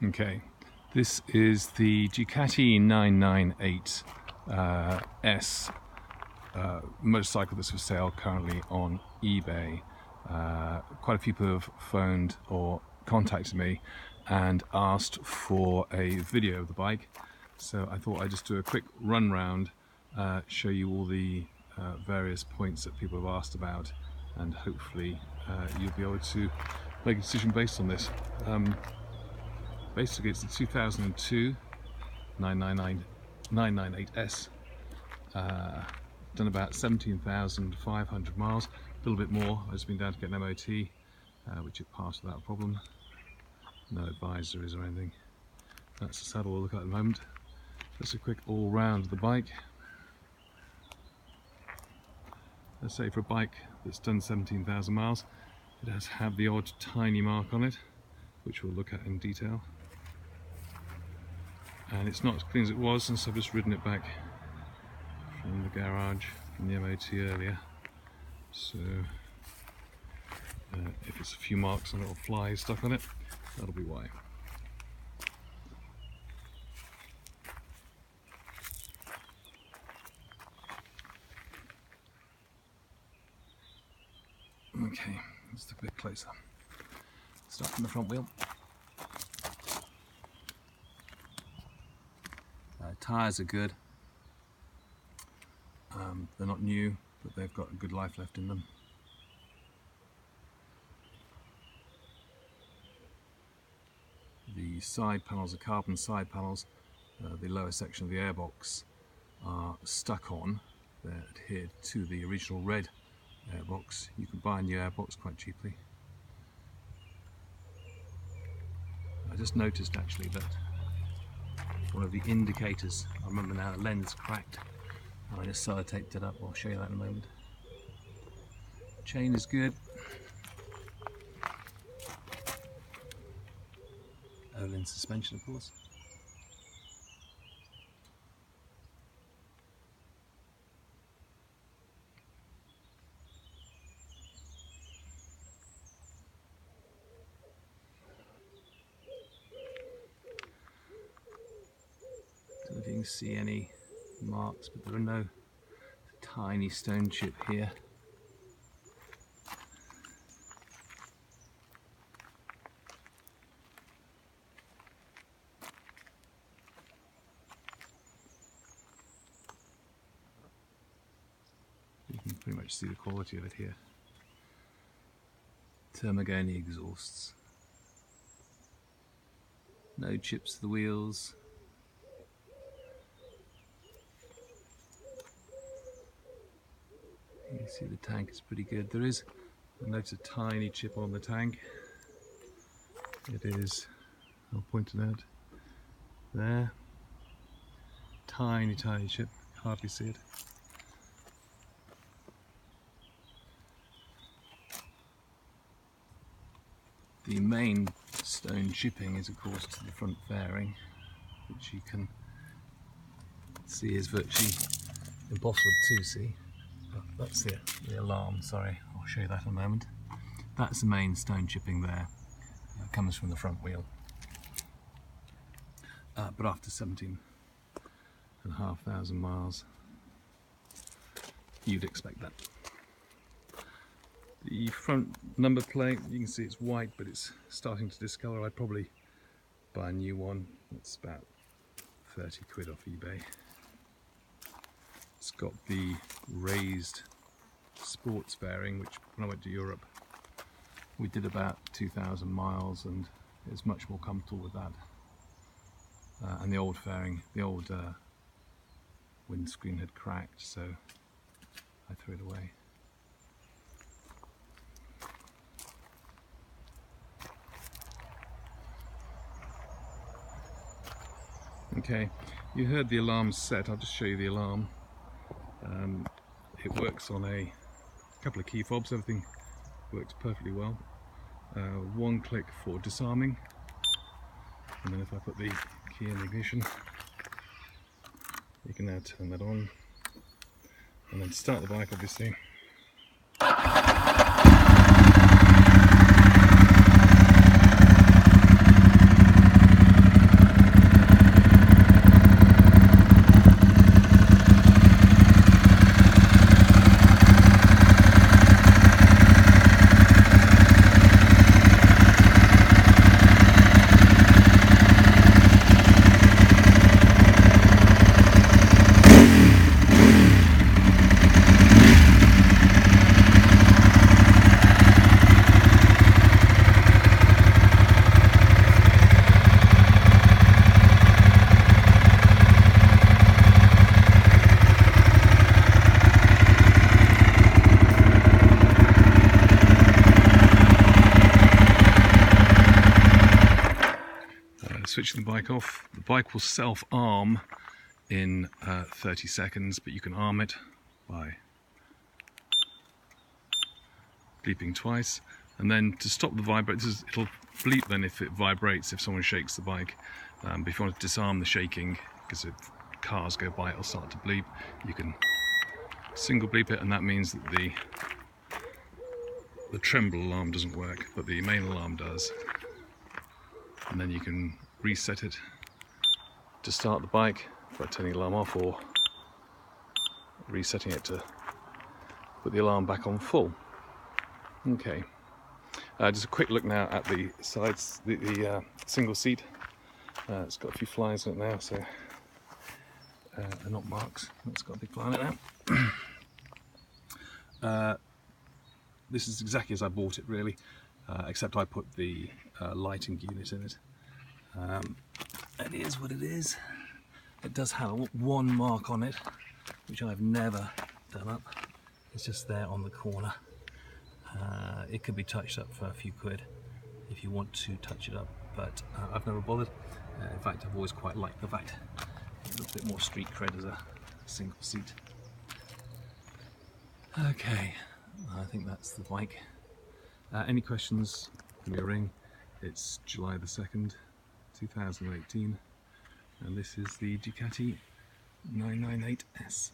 Okay, this is the Ducati 998 S motorcycle that's for sale currently on eBay. Quite a few people have phoned or contacted me and asked for a video of the bike, so I thought I'd just do a quick run round, show you all the various points that people have asked about, and hopefully you'll be able to make a decision based on this. Basically, it's the 2002 998S. Done about 17,500 miles, a little bit more. I've just been down to get an MOT, which it passed without a problem. No advisories or anything. That's the saddle we'll look at the moment. Just a quick all round of the bike. Let's say for a bike that's done 17,000 miles, it has had the odd tiny mark on it, which we'll look at in detail. And it's not as clean as it was since I've just ridden it back from the garage, from the MOT earlier. So if it's a few marks and little flies stuck on it, that'll be why. Okay, let's look a bit closer. Start from the front wheel. Tyres are good. They're not new, but they've got a good life left in them. The side panels are carbon side panels. The lower section of the airbox are stuck on. They're adhered to the original red airbox. You can buy a new airbox quite cheaply. I just noticed actually that one of the indicators, I remember now, the lens cracked, and I just sellotaped it up. I'll show you that in a moment. Chain is good. Olin suspension, of course. Don't know if you can see any marks, but there are no tiny stone chip here. You can pretty much see the quality of it here. Termagony exhausts. No chips to the wheels. You can see the tank is pretty good. There is, I notice, a tiny chip on the tank. It is, I'll point it out there. Tiny chip, hardly see it. The main stone chipping is, of course, to the front fairing, which you can see is virtually impossible to see. Oh, that's the alarm, sorry, I'll show you that in a moment. That's the main stone chipping there. It comes from the front wheel. But after 17,500 miles, you'd expect that. The front number plate, you can see it's white, but it's starting to discolour. I'd probably buy a new one. It's about 30 quid off eBay. It's got the raised sports fairing, which when I went to Europe, we did about 2,000 miles, and it's much more comfortable with that. And the old fairing, the old windscreen had cracked, so I threw it away. Okay, you heard the alarm set. I'll just show you the alarm. It works on a couple of key fobs. Everything works perfectly well. One click for disarming, and then if I put the key in the ignition, you can now turn that on, and then start the bike, obviously. switching the bike off. The bike will self-arm in 30 seconds, but you can arm it by bleeping twice. And then to stop the vibrators, it'll bleep then if it vibrates, if someone shakes the bike. But if you want to disarm the shaking, because if cars go by, it'll start to bleep, you can single bleep it, and that means that the tremble alarm doesn't work, but the main alarm does. And then you can reset it to start the bike by turning the alarm off, or resetting it to put the alarm back on full. Okay, just a quick look now at the sides, the single seat. It's got a few flies on it now, so they're not marks. It's got a big fly on it now. This is exactly as I bought it, really, except I put the lighting unit in it. It is what it is. It does have one mark on it, which I've never done up. It's just there on the corner. It could be touched up for a few quid if you want to touch it up, but I've never bothered. In fact, I've always quite liked the fact it looks a bit more street cred as a single seat. Okay, I think that's the bike. Any questions, give me a ring. It's July the 2nd, 2018, and this is the Ducati 998S.